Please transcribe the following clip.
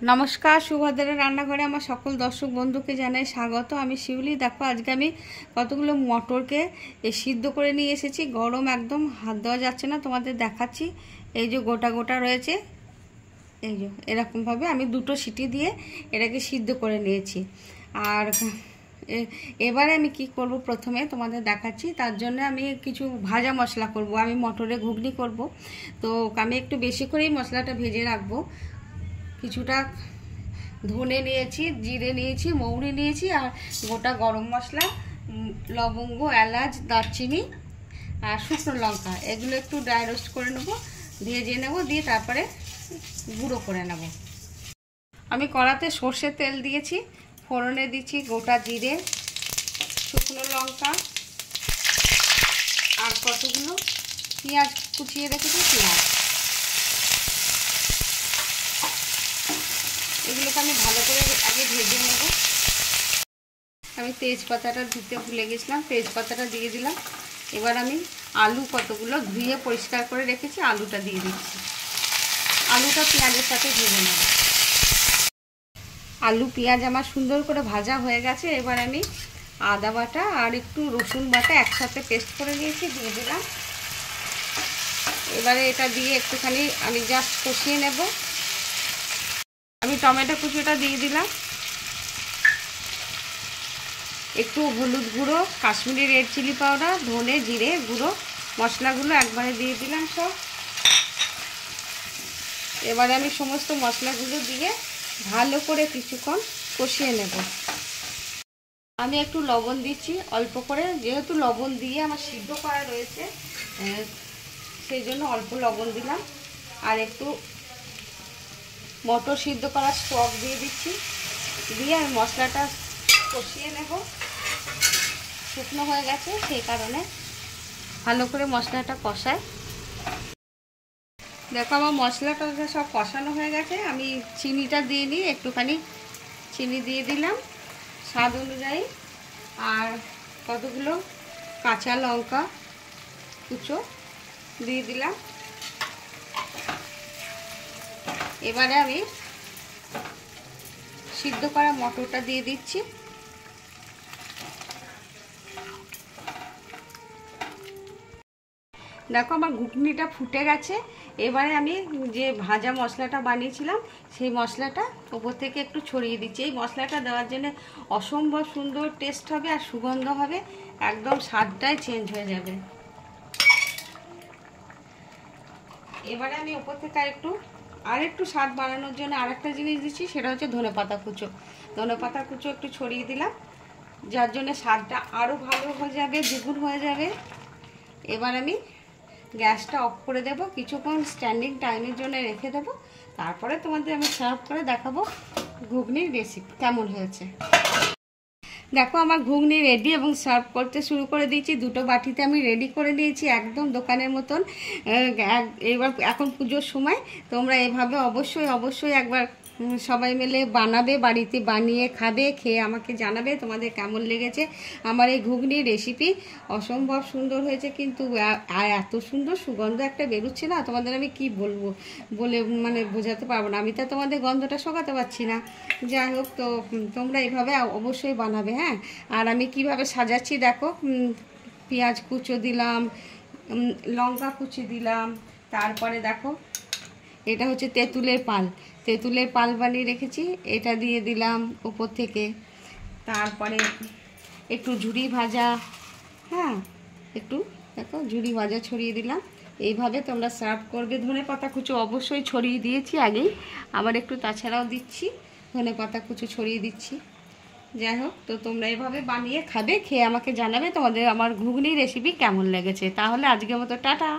নমস্কার, সুভদ্রের রান্নাঘরে আমার সকল দর্শক বন্ধুকে জানাই স্বাগত। আমি শিউলি। দেখো, আজকে আমি কতগুলো মটরকে সিদ্ধ করে নিয়ে এসেছি। গরম, একদম হাত দেওয়া যাচ্ছে না। তোমাদের দেখাচ্ছি। এই যে গোটা গোটা রয়েছে, এই যে এরকমভাবে আমি দুটো সিটি দিয়ে এটাকে সিদ্ধ করে নিয়েছি। আর এবারে আমি কি করব, প্রথমে তোমাদের দেখাচ্ছি। তার জন্য আমি কিছু ভাজা মশলা করব। আমি মটরে ঘুগনি করব, তো আমি একটু বেশি করেই মশলাটা ভেজে রাখবো। কিছুটা ধনে নিয়েছি, জিরে নিয়েছি, মৌরি নিয়েছি, আর গোটা গরম মশলা, লবঙ্গ, এলাচ, দারচিনি আর শুকনো লঙ্কা, এগুলো একটু ড্রাই রোস্ট করে নেবো, ভেজে নেব, দিয়ে তারপরে গুঁড়ো করে নেব। আমি কড়াতে সর্ষের তেল দিয়েছি, ফোড়নে দিচ্ছি গোটা জিরে, শুকনো লঙ্কা আর কতগুলো পেঁয়াজ কুচিয়ে রেখেছি, পেঁয়াজ। এগুলোকে আমি ভালো করে আগে ভেজে নেব। আমি তেজপাতাটা দিতে ভুলে গেছিলাম, তেজপাতাটা দিয়ে দিলাম। এবার আমি আলু কতগুলো ধুয়ে পরিষ্কার করে রেখেছি, আলুটা দিয়ে দিচ্ছি। আলুটা পেঁয়াজের সাথে ভেজে নেব। আলু পেঁয়াজ আমার সুন্দর করে ভাজা হয়ে গেছে। এবার আমি আদা বাটা আর একটু রসুন বাটা একসাথে পেস্ট করে নিয়েছি, দিয়ে দিলাম। এবারে এটা দিয়ে একটুখানি আমি জাস্ট কষিয়ে নেব। আমি টমেটো কুচিটা দিয়ে দিলাম, একটু হলুদ গুঁড়ো, কাশ্মীরি রেড চিলি পাউডার, ধনে জিরে গুঁড়ো, মশলাগুলো একবারে দিয়ে দিলাম সব। এবারে আমি সমস্ত মশলাগুলো দিয়ে ভালো করে কিছুক্ষণ কষিয়ে নেব। আমি একটু লবণ দিচ্ছি অল্প করে, যেহেতু লবণ দিয়ে আমার সিদ্ধ করা রয়েছে, সেই জন্য অল্প লবণ দিলাম। আর একটু মটর সিদ্ধ করা স্টক দিয়ে দিচ্ছি, দিয়ে আমি মশলাটা কষিয়ে নেব। শুকনো হয়ে গেছে, সেই কারণে ভালো করে মশলাটা কষায়। দেখো, আমার মশলাটা সব কষানো হয়ে গেছে। আমি চিনিটা দিয়ে নিই, একটুখানি চিনি দিয়ে দিলাম স্বাদ অনুযায়ী, আর কতগুলো কাঁচা লঙ্কা কুচো দিয়ে দিলাম। এবারে আমি সিদ্ধ করা মটরটা দিয়ে দিচ্ছি। দেখো, আমার ঘুগনিটা ফুটে গেছে। এবারে আমি যে ভাজা মশলাটা বানিয়েছিলাম, সেই মশলাটা ওপর থেকে একটু ছড়িয়ে দিচ্ছি। এই মশলাটা দেওয়ার জন্য অসম্ভব সুন্দর টেস্ট হবে আর সুগন্ধ হবে, একদম স্বাদটাই চেঞ্জ হয়ে যাবে। এবারে আমি ওপর থেকে আরেকটু স্বাদ বাড়ানোর জন্য আরেকটা জিনিস দিচ্ছি, সেটা হচ্ছে ধনেপাতা কুচো। ধনেপাতা কুচো একটু ছড়িয়ে দিলাম, যার জন্য স্বাদটা আরও ভালো হয়ে যাবে, দ্বিগুণ হয়ে যাবে। এবার আমি গ্যাসটা অফ করে দেব, কিছুক্ষণ স্ট্যান্ডিং টাইমের জন্য রেখে দেব। তারপরে তোমাদের আমি সার্ভ করে দেখাবো ঘুগনির রেসিপি কেমন হয়েছে। দেখো, আমার ঘুগনি রেডি এবং সার্ভ করতে শুরু করে দিয়েছি। দুটো বাটিতে আমি রেডি করে নিয়েছি, একদম দোকানের মতন। এবার এখন পুজোর সময় তোমরা এভাবে অবশ্যই একবার সবাই মিলে বানাবে, বাড়িতে বানিয়ে খাবে, খেয়ে আমাকে জানাবে তোমাদের কেমন লেগেছে। আমার এই ঘুগনির রেসিপি অসম্ভব সুন্দর হয়েছে, কিন্তু আর এত সুন্দর সুগন্ধ একটা বেরোচ্ছে না, তোমাদের আমি কি বলবো, বলে মানে বোঝাতে পারবো না। আমি তো তোমাদের গন্ধটা শোকাতে পারছি না। যাই হোক, তো তোমরা এইভাবে অবশ্যই বানাবে, হ্যাঁ। আর আমি কিভাবে সাজাচ্ছি দেখো, পেঁয়াজ কুচো দিলাম, লঙ্কা কুচি দিলাম, তারপরে দেখো এটা হচ্ছে তেঁতুলের পাল বানিয়ে রেখেছি, এটা দিয়ে দিলাম উপর থেকে। তারপরে একটু ঝুরি ভাজা, হ্যাঁ, একটু দেখো ঝুরি ভাজা ছড়িয়ে দিলাম। এইভাবে তোমরা সার্ভ করবে। ধনেপাতা কুচো অবশ্যই ছড়িয়ে দিয়েছি আগেই, আবার একটু তাছাড়াও দিচ্ছি, ধনেপাতা কুচো ছড়িয়ে দিচ্ছি। যাই হোক, তো তোমরা এভাবে বানিয়ে খাবে, খেয়ে আমাকে জানাবে তোমাদের আমার ঘুগনি রেসিপি কেমন লেগেছে। তাহলে আজকের মতো টাটা।